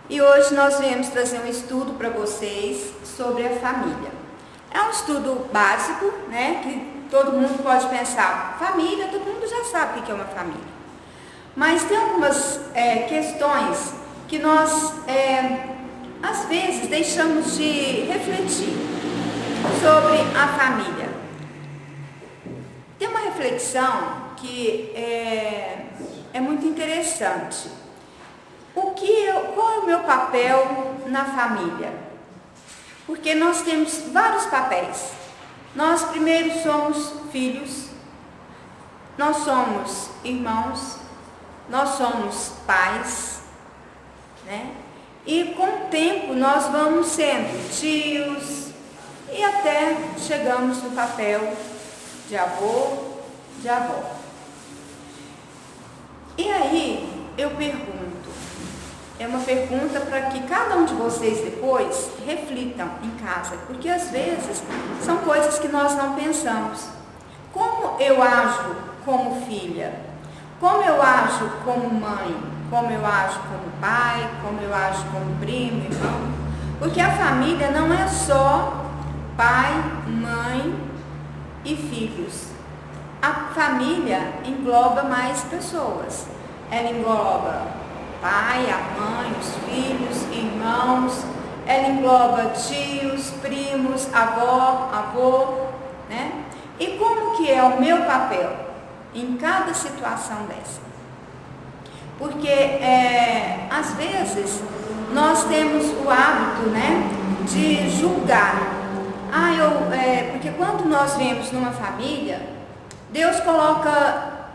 E hoje nós viemos trazer um estudo para vocês sobre a família. É um estudo básico, né, que todo mundo pode pensar, família, todo mundo já sabe o que é uma família. Mas tem algumas questões que nós, às vezes, deixamos de refletir sobre a família. Tem uma reflexão que é muito interessante. Qual é o meu papel na família? Porque nós temos vários papéis. Nós primeiro somos filhos, nós somos irmãos, nós somos pais, né? E com o tempo nós vamos sendo tios e até chegamos no papel de avô, de avó. E aí eu pergunto, é uma pergunta para que cada um de vocês depois reflitam em casa, porque às vezes são coisas que nós não pensamos. Como eu ajo como filha? Como eu ajo como mãe? Como eu ajo como pai? Como eu ajo como primo, irmão? Porque a família não é só pai, mãe e filhos. A família engloba mais pessoas. Ela engloba pai, a mãe, os filhos, irmãos, ela engloba tios, primos, avó, avô, né? E como que é o meu papel em cada situação dessa? Porque às vezes nós temos o hábito, né, de julgar. Porque quando nós vemos numa família, Deus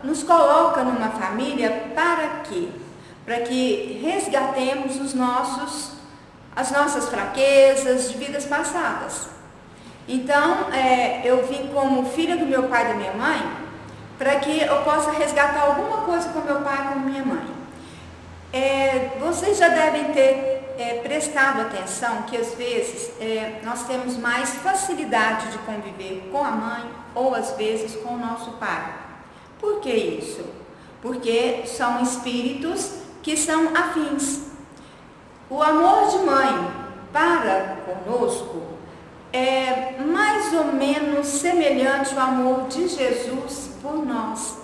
nos coloca numa família para quê? Para que resgatemos as nossas fraquezas de vidas passadas. Então, eu vim como filha do meu pai e da minha mãe, para que eu possa resgatar alguma coisa com meu pai e com minha mãe. Vocês já devem ter prestado atenção que às vezes nós temos mais facilidade de conviver com a mãe ou às vezes com o nosso pai. Por que isso? Porque são espíritos que são afins. O amor de mãe para conosco é mais ou menos semelhante ao amor de Jesus por nós.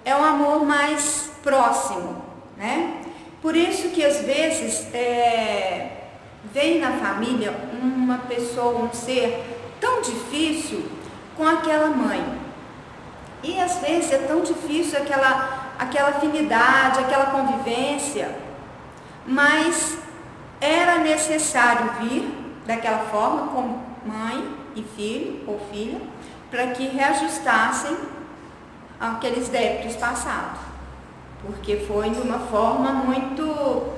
É um amor mais próximo, né? Por isso que às vezes vem na família uma pessoa, um ser tão difícil com aquela mãe. E às vezes é tão difícil aquela afinidade, aquela convivência, mas era necessário vir daquela forma como mãe e filho ou filha, para que reajustassem aqueles débitos passados, porque foi de uma forma muito,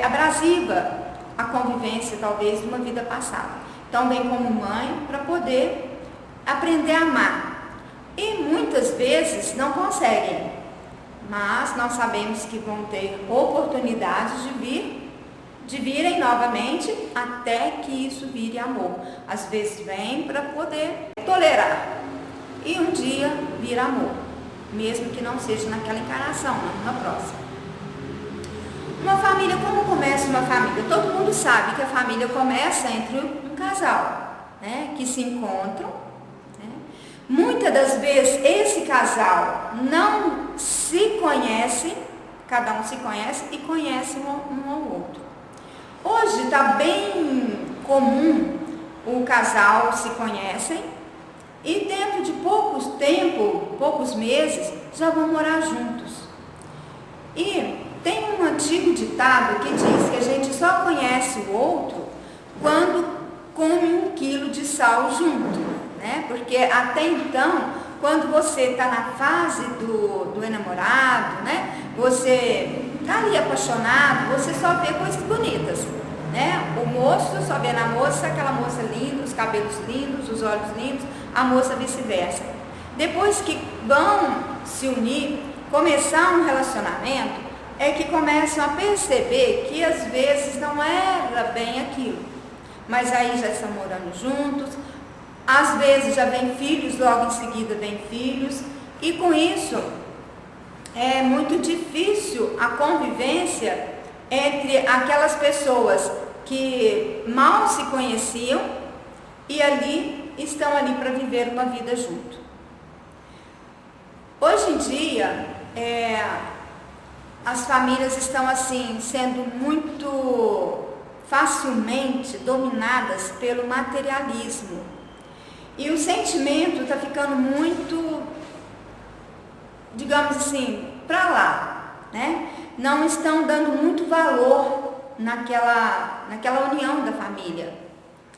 abrasiva a convivência talvez de uma vida passada. Então vem como mãe para poder aprender a amar. E muitas vezes não conseguem, mas nós sabemos que vão ter oportunidades de virem novamente até que isso vire amor. Às vezes vem para poder tolerar e um dia vira amor, mesmo que não seja naquela encarnação, não, na próxima. Uma família, como começa uma família? Todo mundo sabe que a família começa entre um casal, né, que se encontram. Muitas das vezes esse casal não se conhece, cada um se conhece e conhece um ao outro. Hoje está bem comum o casal se conhecem e dentro de poucos meses, já vão morar juntos. E tem um antigo ditado que diz que a gente só conhece o outro quando come 1 quilo de sal junto. Né? Porque até então, quando você está na fase do enamorado, né? Você está ali apaixonado, você só vê coisas bonitas, né? O moço só vê na moça aquela moça linda, os cabelos lindos, os olhos lindos, a moça vice-versa. Depois que vão se unir, começar um relacionamento, é que começam a perceber que às vezes não era bem aquilo, mas aí já estão morando juntos. Às vezes já vem filhos, logo em seguida vem filhos, e com isso é muito difícil a convivência entre aquelas pessoas que mal se conheciam e ali estão ali para viver uma vida junto. Hoje em dia, as famílias estão assim sendo muito facilmente dominadas pelo materialismo e o sentimento está ficando muito, digamos assim, para lá, né? Não estão dando muito valor naquela união da família,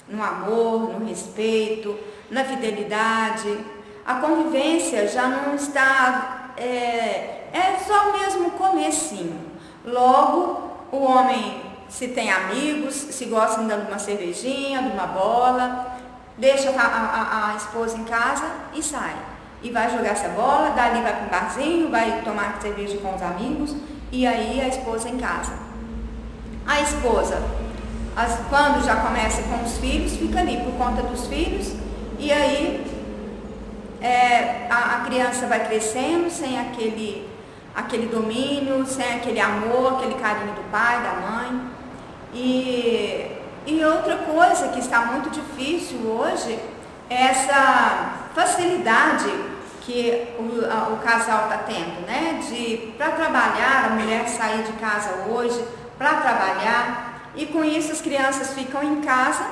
no amor, no respeito, na fidelidade. A convivência já não está, é só mesmo o comecinho. Logo, o homem, se tem amigos, se gosta de uma cervejinha, de uma bola, deixa a esposa em casa e sai. E vai jogar essa bola, dali vai para um barzinho, vai tomar cerveja com os amigos, e aí a esposa em casa. A esposa, quando já começa com os filhos, fica ali por conta dos filhos, e aí a criança vai crescendo sem aquele domínio, sem aquele amor, aquele carinho do pai, da mãe. E outra coisa que está muito difícil hoje é essa facilidade que o casal está tendo, né? Para trabalhar, a mulher sair de casa hoje para trabalhar, e com isso as crianças ficam em casa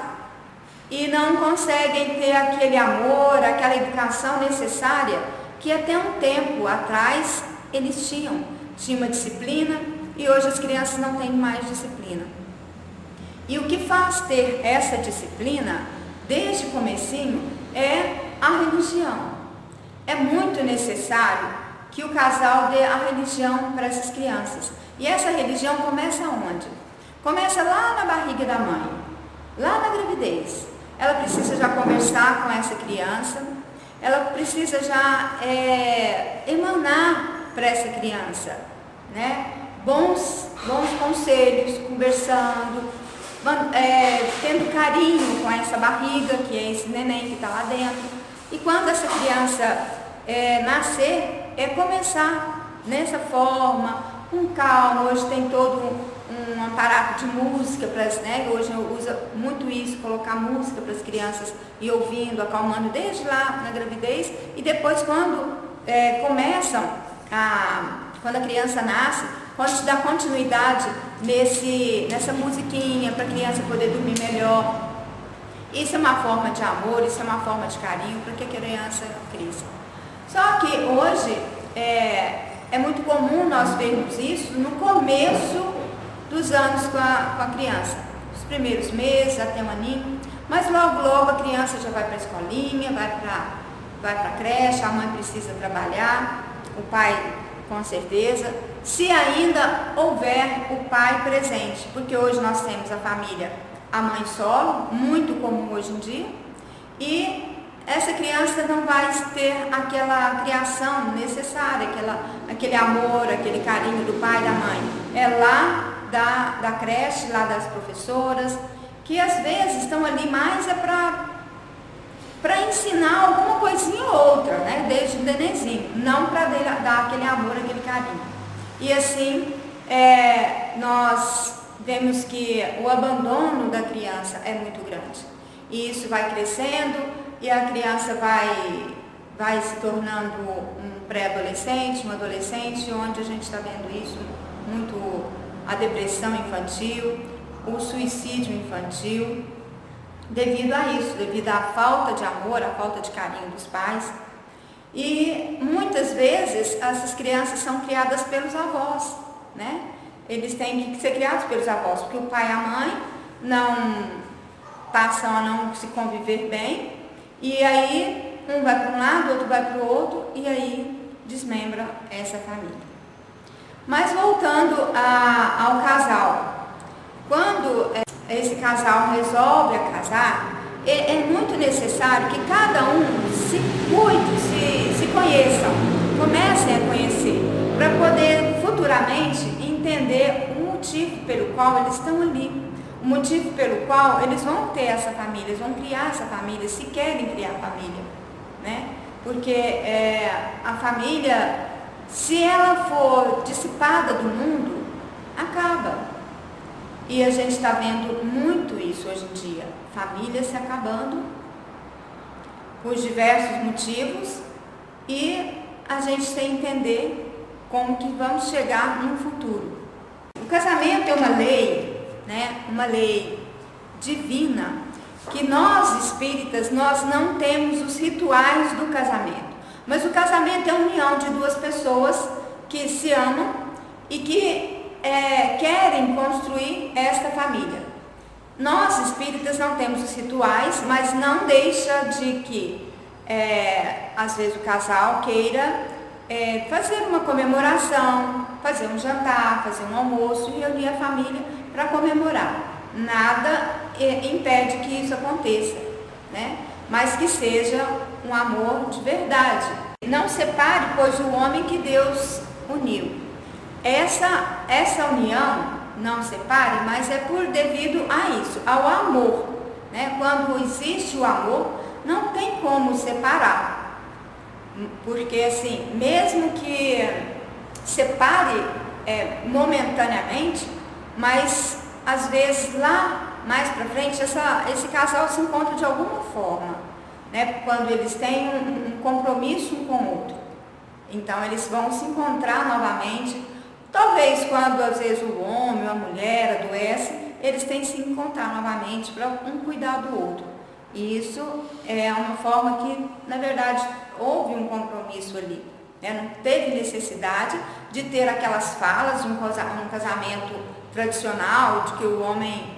e não conseguem ter aquele amor, aquela educação necessária que até um tempo atrás eles tinham uma disciplina, e hoje as crianças não têm mais disciplina. E o que faz ter essa disciplina desde o comecinho é a religião. É muito necessário que o casal dê a religião para essas crianças. E essa religião começa onde? Começa lá na barriga da mãe, lá na gravidez. Ela precisa já conversar com essa criança, ela precisa já emanar para essa criança, né? Bons conselhos, conversando, tendo carinho com essa barriga, que é esse neném que está lá dentro. E quando essa criança nascer, começar nessa forma, com calma. Hoje tem todo um aparato de música, hoje eu uso muito isso, colocar música para as crianças e ouvindo, acalmando desde lá na gravidez, e depois quando quando a criança nasce, pode te dar continuidade nessa musiquinha para a criança poder dormir melhor. Isso é uma forma de amor, isso é uma forma de carinho para que a criança cresça. Só que hoje é muito comum nós vermos isso no começo dos anos com a criança, os primeiros meses até um aninho, mas logo a criança já vai para a escolinha, vai para a creche, a mãe precisa trabalhar, o pai com certeza, se ainda houver o pai presente, porque hoje nós temos a família, a mãe solo, muito comum hoje em dia, e essa criança não vai ter aquela criação necessária, aquele amor, aquele carinho do pai e da mãe. É lá da creche, lá das professoras, que às vezes estão ali mais para ensinar alguma coisinha ou outra, né? Desde o nenenzinho, não para dar aquele amor, aquele carinho. E assim, nós vemos que o abandono da criança é muito grande. E isso vai crescendo, e a criança vai se tornando um pré-adolescente, um adolescente, onde a gente está vendo isso muito, a depressão infantil, o suicídio infantil, devido a isso, devido à falta de amor, à falta de carinho dos pais. E muitas vezes essas crianças são criadas pelos avós, né? Eles têm que ser criados pelos avós, porque o pai e a mãe não passam a não se conviver bem, e aí um vai para um lado, outro vai para o outro, e aí desmembra essa família. Mas voltando ao casal, quando esse casal resolve casar, é muito necessário que cada um se cuide, se conheçam, comecem a conhecer, para poder futuramente entender o motivo pelo qual eles estão ali, o motivo pelo qual eles vão ter essa família, eles vão criar essa família, se querem criar família, né? Porque a família, se ela for dissipada do mundo, acaba. E a gente está vendo muito isso hoje em dia, famílias se acabando por diversos motivos, e a gente tem que entender como que vamos chegar no futuro. O casamento é uma lei, né? Uma lei divina, que nós espíritas, nós não temos os rituais do casamento, mas o casamento é a união de duas pessoas que se amam e que querem construir esta família. Nós espíritas não temos os rituais, mas não deixa de que às vezes o casal queira fazer uma comemoração, fazer um jantar, fazer um almoço e reunir a família para comemorar. Nada impede que isso aconteça, né? Mas que seja um amor de verdade. Não separe, pois, o homem que Deus uniu. Essa união, não separe, mas é por devido a isso, ao amor, né? Quando existe o amor, não tem como separar, porque assim, mesmo que separe momentaneamente, mas às vezes lá mais para frente esse casal se encontra de alguma forma, né? Quando eles têm um compromisso um com o outro, então eles vão se encontrar novamente. Talvez quando às vezes o homem ou a mulher adoece, eles têm que se encontrar novamente para um cuidar do outro. E isso é uma forma que, na verdade, houve um compromisso ali, né? Não teve necessidade de ter aquelas falas de um casamento tradicional, de que o homem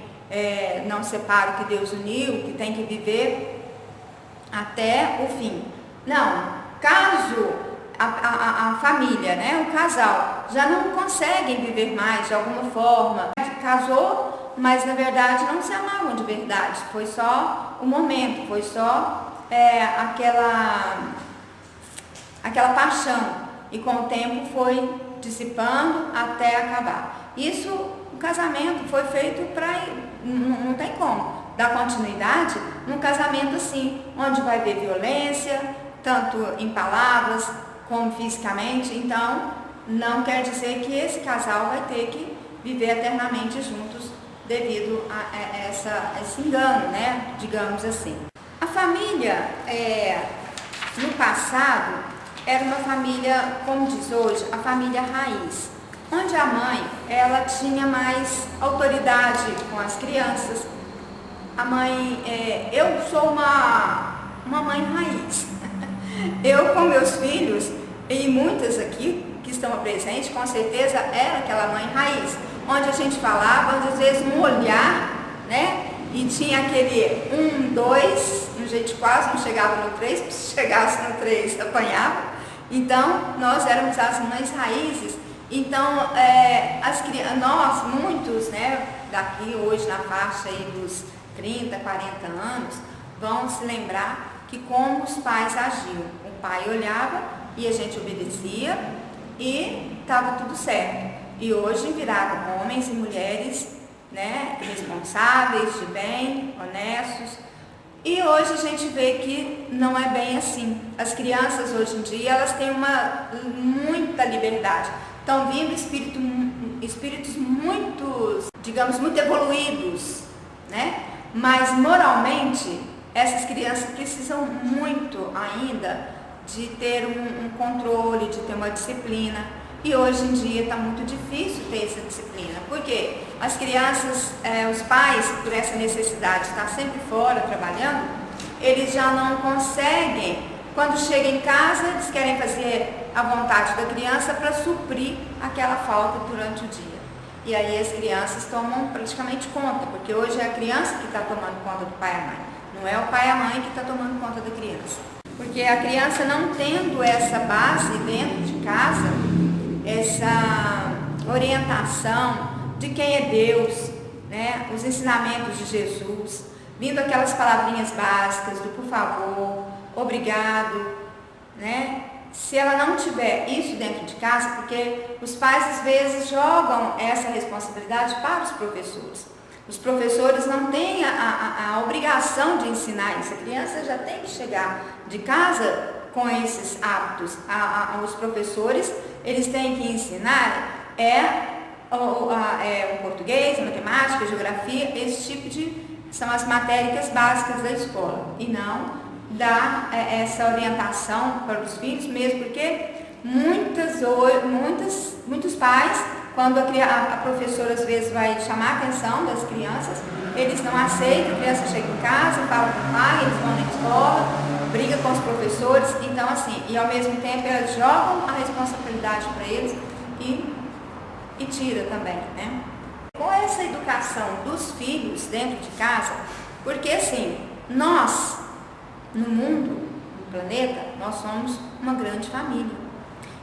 não separa o que Deus uniu, que tem que viver até o fim. Não, caso a família, né, o casal, já não conseguem viver mais de alguma forma, casou, mas na verdade não se amavam de verdade, foi só o momento, foi só aquela paixão, e com o tempo foi dissipando até acabar. Isso, o casamento foi feito para, não tem como dar continuidade num casamento assim, onde vai haver violência, tanto em palavras como fisicamente. Então não quer dizer que esse casal vai ter que viver eternamente juntos devido a esse engano, né? Digamos assim. A família no passado era uma família, como diz hoje, a família raiz, onde a mãe ela tinha mais autoridade com as crianças. A mãe, eu sou uma mãe raiz. Eu com meus filhos, e muitas aqui que estão presentes, com certeza era aquela mãe raiz, onde a gente falava, às vezes um olhar, né? E tinha aquele 1, 2, a gente quase não chegava no 3, se chegasse no 3 apanhava. Então nós éramos as mães raízes. Então nós, muitos, né, daqui hoje na faixa aí dos 30, 40 anos, vão se lembrar que como os pais agiam. O pai olhava e a gente obedecia e estava tudo certo. E hoje viraram homens e mulheres, né, responsáveis, de bem, honestos. E hoje a gente vê que não é bem assim. As crianças hoje em dia, elas têm muita liberdade. Estão vindo espíritos muito, digamos, muito evoluídos, né? Mas moralmente, essas crianças precisam muito ainda de ter um controle, de ter uma disciplina. E hoje em dia está muito difícil ter essa disciplina, porque as crianças, os pais, por essa necessidade de estar sempre fora trabalhando, eles já não conseguem, quando chegam em casa, eles querem fazer a vontade da criança para suprir aquela falta durante o dia. E aí as crianças tomam praticamente conta, porque hoje é a criança que está tomando conta do pai e a mãe, não é o pai e a mãe que está tomando conta da criança. Porque a criança não tendo essa base dentro de casa, essa orientação de quem é Deus, né? Os ensinamentos de Jesus, vindo aquelas palavrinhas básicas do por favor, obrigado, né? Se ela não tiver isso dentro de casa, porque os pais às vezes jogam essa responsabilidade para os professores. Os professores não têm a obrigação de ensinar isso. A criança já tem que chegar de casa com esses hábitos. Os professores, eles têm que ensinar o português, a matemática, matemática, geografia, esse tipo de são as matérias básicas da escola, e não dar essa orientação para os filhos, mesmo porque muitos pais, quando a professora às vezes vai chamar a atenção das crianças, eles não aceitam, a criança chega em casa, fala com o pai, eles vão na escola, briga com os professores, então assim, e ao mesmo tempo elas jogam a responsabilidade para eles e tira também, né? Com essa educação dos filhos dentro de casa, porque assim, nós, no mundo, no planeta, nós somos uma grande família.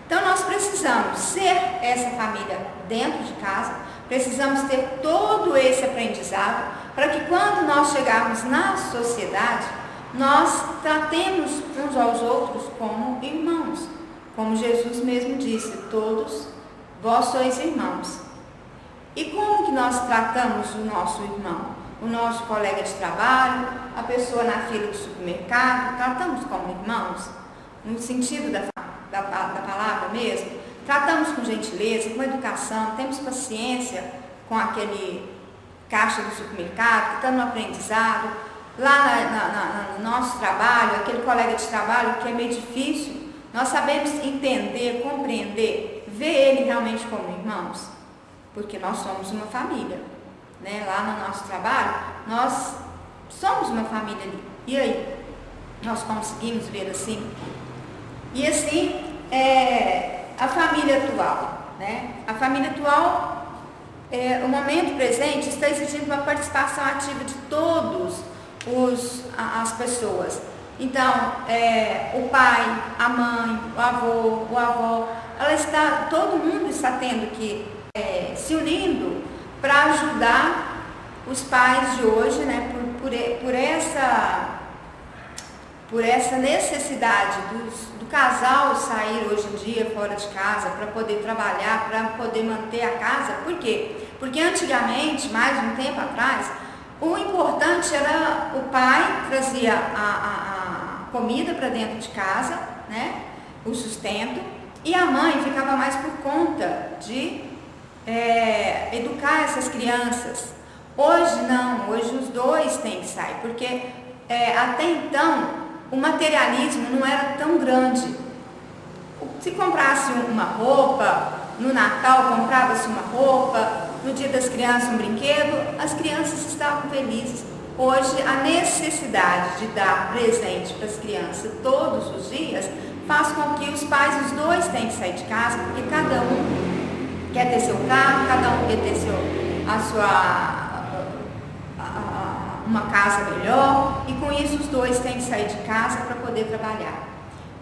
Então nós precisamos ser essa família dentro de casa, precisamos ter todo esse aprendizado para que quando nós chegarmos na sociedade, nós tratemos uns aos outros como irmãos. Como Jesus mesmo disse, todos vós sois irmãos. E como que nós tratamos o nosso irmão? O nosso colega de trabalho, a pessoa na fila do supermercado, tratamos como irmãos? No sentido da palavra mesmo? Tratamos com gentileza, com educação, temos paciência com aquele caixa do supermercado, que está no aprendizado, lá no nosso trabalho, aquele colega de trabalho que é meio difícil, nós sabemos entender, compreender, ver ele realmente como irmãos, porque nós somos uma família, né? Lá no nosso trabalho, nós somos uma família ali. E aí? Nós conseguimos ver assim? E assim, a família atual, né? A família atual, o momento presente está exigindo uma participação ativa de todos as pessoas. Então, o pai, a mãe, o avô, a avó, todo mundo está tendo que se unindo para ajudar os pais de hoje, né? Por essa necessidade do casal sair hoje em dia fora de casa para poder trabalhar, para poder manter a casa. Por quê? Porque antigamente, mais um tempo atrás, o importante era o pai trazia a comida para dentro de casa, né? O sustento, e a mãe ficava mais por conta de educar essas crianças. Hoje não, hoje os dois têm que sair, porque até então o materialismo não era tão grande. Se comprasse uma roupa, no Natal comprava-se uma roupa, no Dia das Crianças um brinquedo, as crianças estavam felizes. Hoje a necessidade de dar presente para as crianças todos os dias faz com que os pais, os dois, têm que sair de casa, porque cada um quer ter seu carro, cada um quer ter uma casa melhor, e com isso os dois têm que sair de casa para poder trabalhar.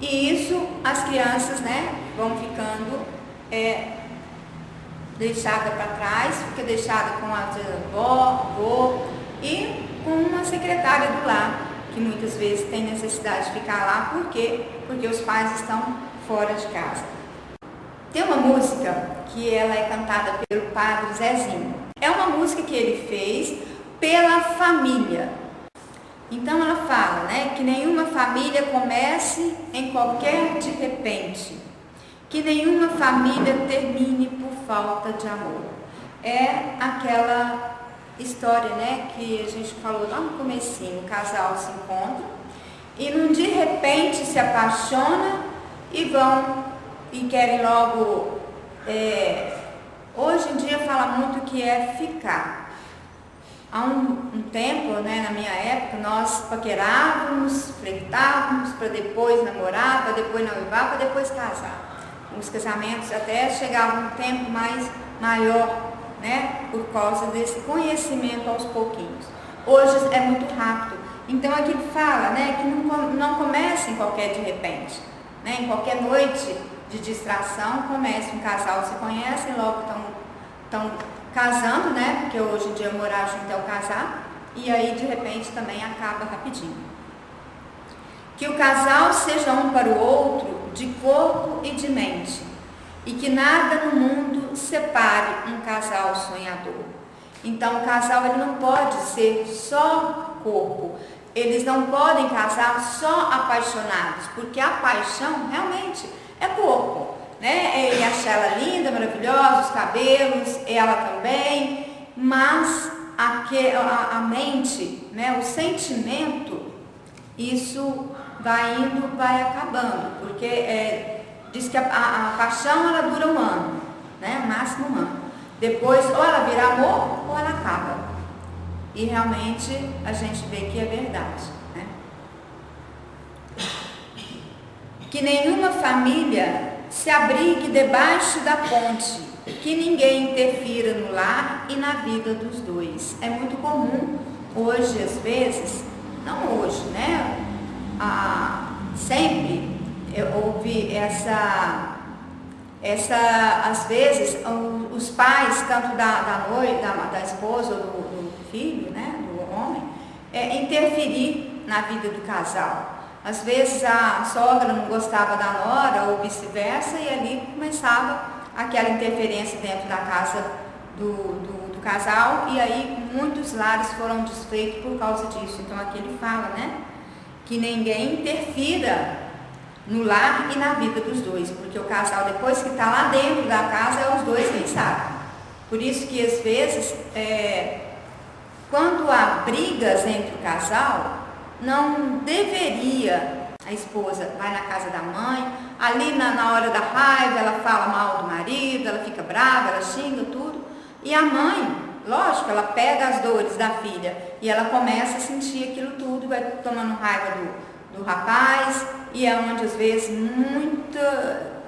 E isso as crianças, né, vão ficando deixada para trás, fica deixada com a avó, avô e com uma secretária do lar, que muitas vezes tem necessidade de ficar lá, porque os pais estão fora de casa. Tem uma música que ela é cantada pelo padre Zezinho. É uma música que ele fez pela família. Então ela fala, né, que nenhuma família comece em qualquer de repente, que nenhuma família termine por falta de amor. É aquela história, né, que a gente falou lá no comecinho, o casal se encontra e num de repente se apaixona e querem logo, hoje em dia fala muito que é ficar. Há um tempo, né, na minha época, nós paquerávamos, flertávamos para depois namorar, para depois noivar, para depois casar. Os casamentos até chegavam um tempo mais maior, né, por causa desse conhecimento aos pouquinhos. Hoje é muito rápido. Então aqui fala, né, que não começa em qualquer de repente, né, em qualquer noite de distração começa um casal, se conhecem, logo estão casando, né, porque hoje em dia morar junto é o casar, e aí de repente também acaba rapidinho. Que o casal seja um para o outro de corpo e de mente, e que nada no mundo separe um casal sonhador. Então o casal ele não pode ser só corpo, eles não podem casar só apaixonados, porque a paixão realmente é corpo, né? Ele acha ela linda, maravilhosa, os cabelos, ela também, mas a mente, né, o sentimento, isso vai indo, vai acabando, porque diz que a paixão ela dura um ano, né, máximo um ano. Depois, ou ela vira amor, ou ela acaba. E realmente a gente vê que é verdade, né? Que nenhuma família se abrigue debaixo da ponte, que ninguém interfira no lar e na vida dos dois. É muito comum hoje, às vezes, não hoje, né? Sempre eu ouvi às vezes, os pais, tanto da esposa ou do filho, né, do homem, interferir na vida do casal. Às vezes a sogra não gostava da nora ou vice-versa, e ali começava aquela interferência dentro da casa do casal, e aí muitos lares foram desfeitos por causa disso. Então aqui ele fala, né, que ninguém interfira no lar e na vida dos dois, porque o casal, depois que está lá dentro da casa, é os dois quem sabe. Por isso que às vezes, quando há brigas entre o casal, não deveria, a esposa vai na casa da mãe, ali na hora da raiva ela fala mal do marido, ela fica brava, ela xinga tudo, e a mãe, lógico, ela pega as dores da filha e ela começa a sentir aquilo tudo, vai tomando raiva do rapaz, e é onde às vezes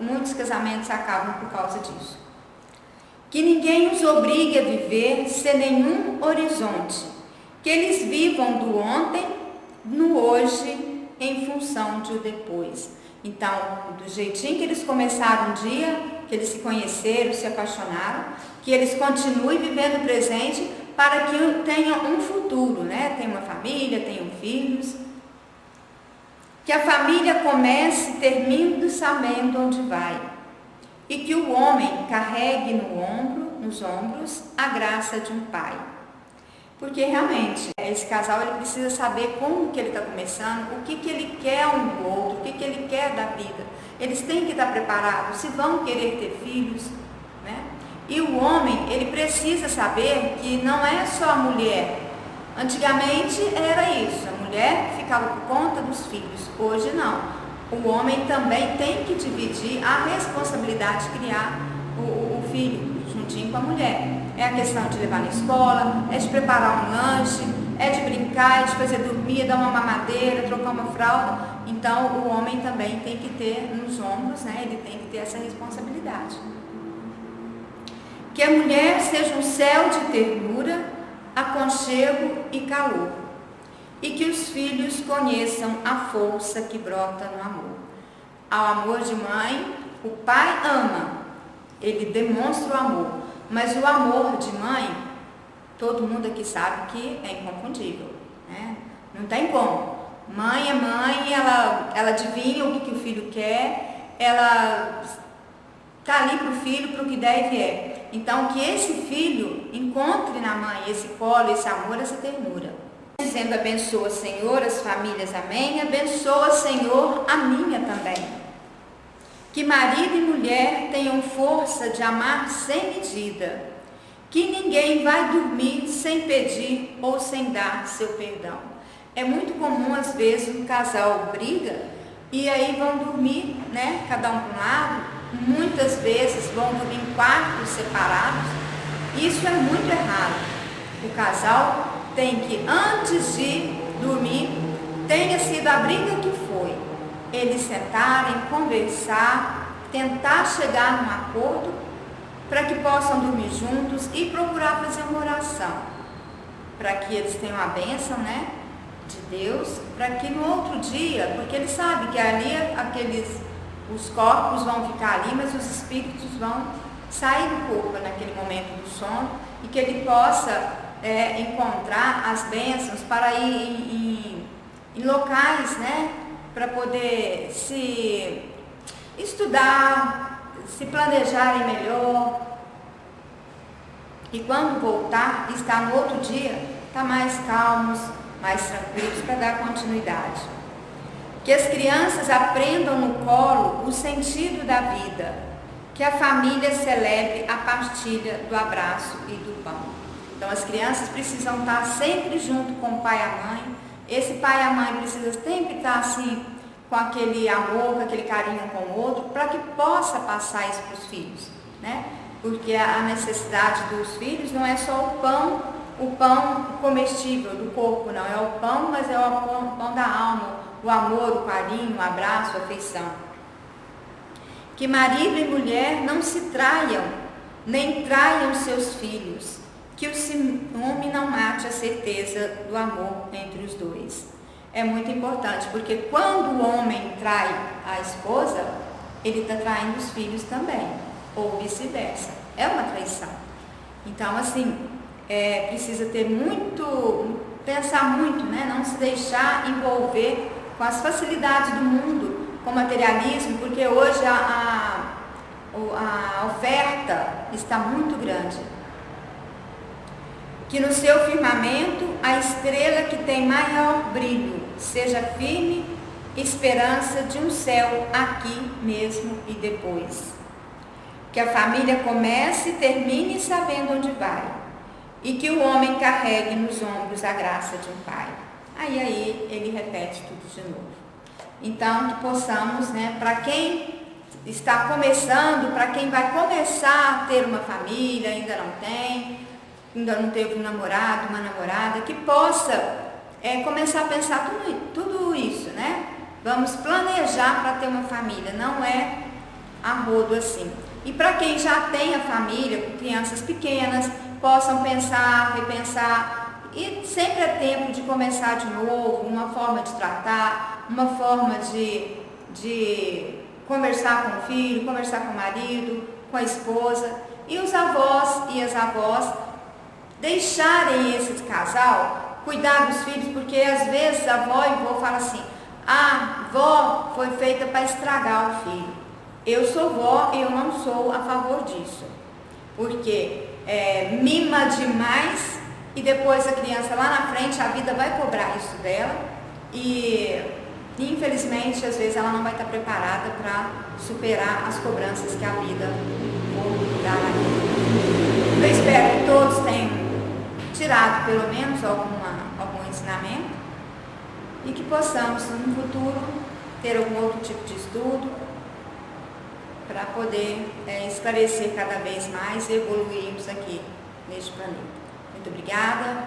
muitos casamentos acabam por causa disso. Que ninguém os obrigue a viver sem nenhum horizonte, que eles vivam do ontem no hoje em função de o depois. Então, do jeitinho que eles começaram um dia, que eles se conheceram, se apaixonaram, que eles continuem vivendo o presente para que tenham um futuro, né? Tenham uma família, tenham filhos. Que a família comece e termine sabendo onde vai, e que o homem carregue nos ombros a graça de um pai. Porque realmente, esse casal ele precisa saber como que ele está começando, o que ele quer um do outro, o que ele quer da vida. Eles têm que estar preparados, se vão querer ter filhos, né? E o homem, ele precisa saber que não é só a mulher. Antigamente era isso, a mulher ficava por conta dos filhos, hoje não. O homem também tem que dividir a responsabilidade de criar o filho juntinho com a mulher. É a questão de levar na escola, é de preparar um lanche, é de brincar, é de fazer dormir, dar uma mamadeira, trocar uma fralda. Então o homem também tem que ter nos ombros, né? Ele tem que ter essa responsabilidade. Que a mulher seja um céu de ternura, aconchego e calor, e que os filhos conheçam a força que brota no amor. Ao amor de mãe, o pai ama, ele demonstra o amor, mas o amor de mãe, todo mundo aqui sabe que é inconfundível, né? Não tem como. Mãe é mãe, ela adivinha o que o filho quer, ela está ali para o filho, para o que der e vier. Então, que esse filho encontre na mãe esse colo, esse amor, essa ternura. Dizendo, abençoa, Senhor, as famílias, amém. Abençoa, Senhor, a minha também. Que marido e mulher tenham força de amar sem medida. Que ninguém vai dormir sem pedir ou sem dar seu perdão. É muito comum, às vezes, um casal briga e aí vão dormir, né, cada um para um lado. Muitas vezes vão dormir em quartos separados. Isso é muito errado. O casal tem que, antes de dormir, tenha sido a briga que foi, eles sentarem, conversar, tentar chegar num acordo para que possam dormir juntos e procurar fazer uma oração, para que eles tenham a bênção, né, de Deus, para que no outro dia, porque eles sabem que ali os corpos vão ficar ali, mas os espíritos vão sair do corpo naquele momento do sono, e que ele possa encontrar as bênçãos para ir em locais, né, para poder se estudar, se planejarem melhor, e quando voltar, estar no outro dia, estar mais calmos, mais tranquilos, para dar continuidade. Que as crianças aprendam no colo o sentido da vida, que a família celebre a partilha do abraço e do pão. Então as crianças precisam estar sempre junto com o pai e a mãe. Esse pai e a mãe precisam sempre estar assim, com aquele amor, com aquele carinho com o outro, para que possa passar isso para os filhos, né? Porque a necessidade dos filhos não é só o pão comestível do corpo, não, é o pão, mas é o pão da alma, o amor, o carinho, o abraço, a afeição. Que marido e mulher não se traiam, nem traiam seus filhos, que o ciúme não mate a certeza do amor entre os dois. É muito importante, porque quando o homem trai a esposa, ele está traindo os filhos também, ou vice-versa. É uma traição. Então, assim, precisa ter pensar muito, né? Não se deixar envolver com as facilidades do mundo, com o materialismo, porque hoje a oferta está muito grande. Que no seu firmamento a estrela que tem maior brilho seja firme esperança de um céu aqui mesmo e depois. Que a família comece e termine sabendo onde vai, e que o homem carregue nos ombros a graça de um pai. Aí ele repete tudo de novo. Então, que possamos, né, para quem está começando, para quem vai começar a ter uma família, ainda não teve um namorado, uma namorada, que possa começar a pensar tudo isso, né? Vamos planejar para ter uma família, não é a rodo assim. E para quem já tem a família, com crianças pequenas, possam pensar, repensar, e sempre é tempo de começar de novo, uma forma de tratar, uma forma de conversar com o filho, conversar com o marido, com a esposa, e os avós e as avós deixarem esse casal cuidar dos filhos, porque às vezes a avó e o avô falam assim: a vó foi feita para estragar o filho. Eu sou vó e eu não sou a favor disso, porque mima demais e depois a criança lá na frente, a vida vai cobrar isso dela e infelizmente às vezes ela não vai estar preparada para superar as cobranças que a vida for dar a ela. Eu espero que todos tenham tirado pelo menos algum ensinamento e que possamos no futuro ter algum outro tipo de estudo para poder esclarecer cada vez mais e evoluirmos aqui neste planeta. Muito obrigada.